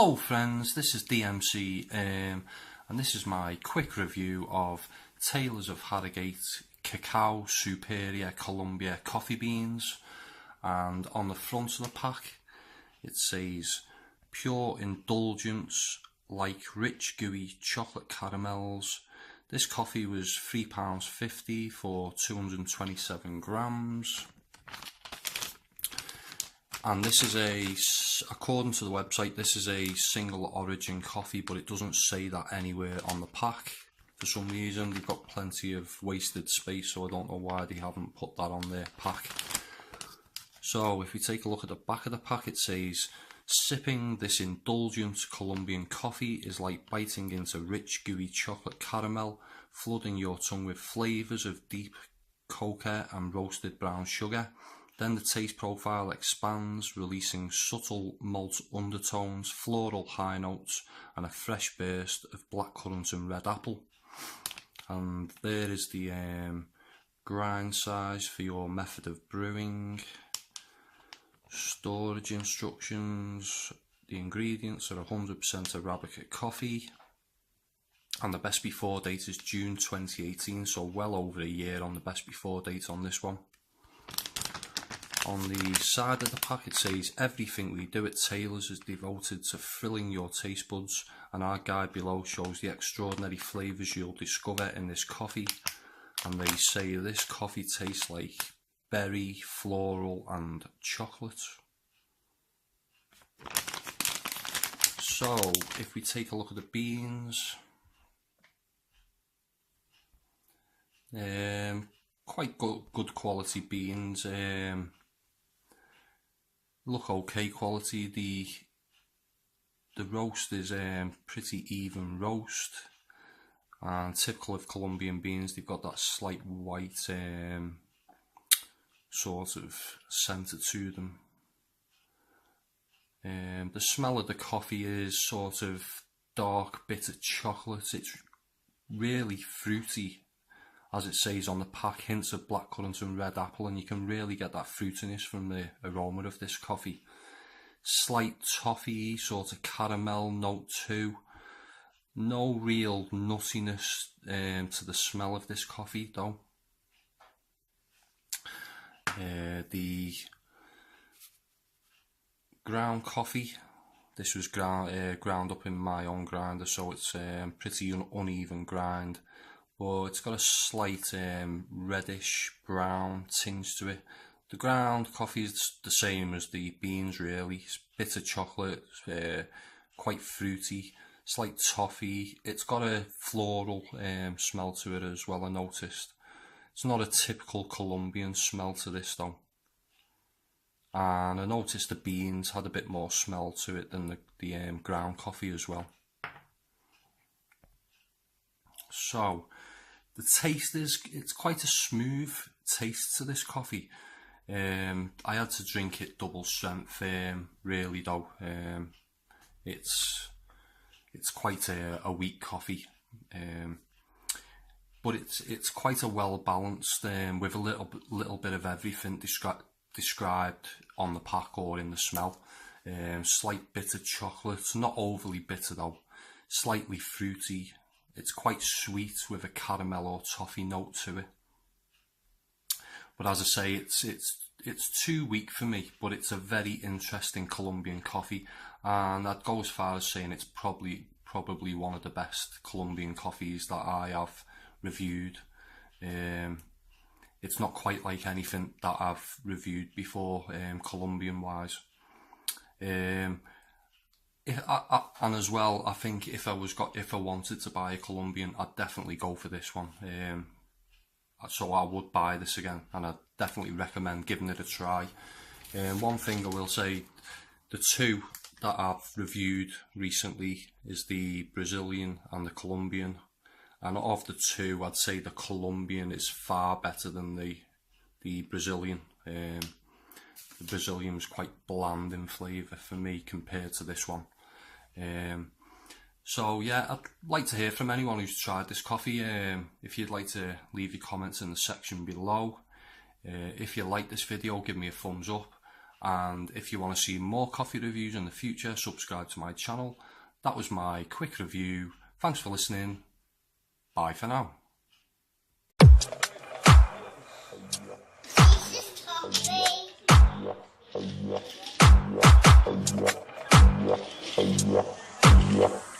Hello friends, this is DMC and this is my quick review of Taylor's of Harrogate Cacao Superior Colombia coffee beans. And on the front of the pack it says pure indulgence like rich gooey chocolate caramels. This coffee was £3.50 for 227 grams. And this is according to the website, this is a single origin coffee, but it doesn't say that anywhere on the pack. For some reason, they've got plenty of wasted space, so I don't know why they haven't put that on their pack. So if we take a look at the back of the pack, it says, sipping this indulgent Colombian coffee is like biting into rich gooey chocolate caramel, flooding your tongue with flavours of deep cocoa and roasted brown sugar. Then the taste profile expands, releasing subtle malt undertones, floral high notes, and a fresh burst of blackcurrant and red apple. And there is the grind size for your method of brewing, storage instructions. The ingredients are 100% Arabica coffee, and the best before date is June 2018, so well over a year on the best before date on this one. On the side of the pack it says, everything we do at Taylor's is devoted to thrilling your taste buds, and our guide below shows the extraordinary flavours you'll discover in this coffee. And they say this coffee tastes like berry, floral and chocolate. So if we take a look at the beans, quite good quality beans. Look okay quality. The roast is pretty even roast, and typical of Colombian beans, they've got that slight white sort of centre to them. The smell of the coffee is sort of dark bitter chocolate. It's really fruity, as it says on the pack, hints of blackcurrant and red apple, and you can really get that fruitiness from the aroma of this coffee. Slight toffee sort of caramel note too. No real nuttiness to the smell of this coffee though. The ground coffee, this was ground up in my own grinder, so it's pretty uneven grind. But it's got a slight reddish brown tinge to it. The ground coffee is the same as the beans really. It's bitter chocolate, quite fruity, slight toffee. It's got a floral smell to it as well, I noticed. It's not a typical Colombian smell to this though. And I noticed the beans had a bit more smell to it than the ground coffee as well. So the taste is, it's quite a smooth taste to this coffee. I had to drink it double strength really though. It's quite a weak coffee, but it's quite a well balanced with a little bit of everything described on the pack or in the smell. Slight bitter chocolate, not overly bitter though, slightly fruity. It's quite sweet with a caramel or toffee note to it. But as I say, it's too weak for me, but it's a very interesting Colombian coffee, and I'd go as far as saying it's probably one of the best Colombian coffees that I have reviewed. It's not quite like anything that I've reviewed before, Colombian wise. And as well, I think if I wanted to buy a Colombian, I'd definitely go for this one. So I would buy this again, and I'd definitely recommend giving it a try. One thing I will say, the two that I've reviewed recently is the Brazilian and the Colombian. And of the two, I'd say the Colombian is far better than the Brazilian. The Brazilian was quite bland in flavour for me compared to this one. So yeah, I'd like to hear from anyone who's tried this coffee. If you'd like to leave your comments in the section below. If you like this video, give me a thumbs up, And if you want to see more coffee reviews in the future, subscribe to my channel. That was my quick review. Thanks for listening. Bye for now. Yeah.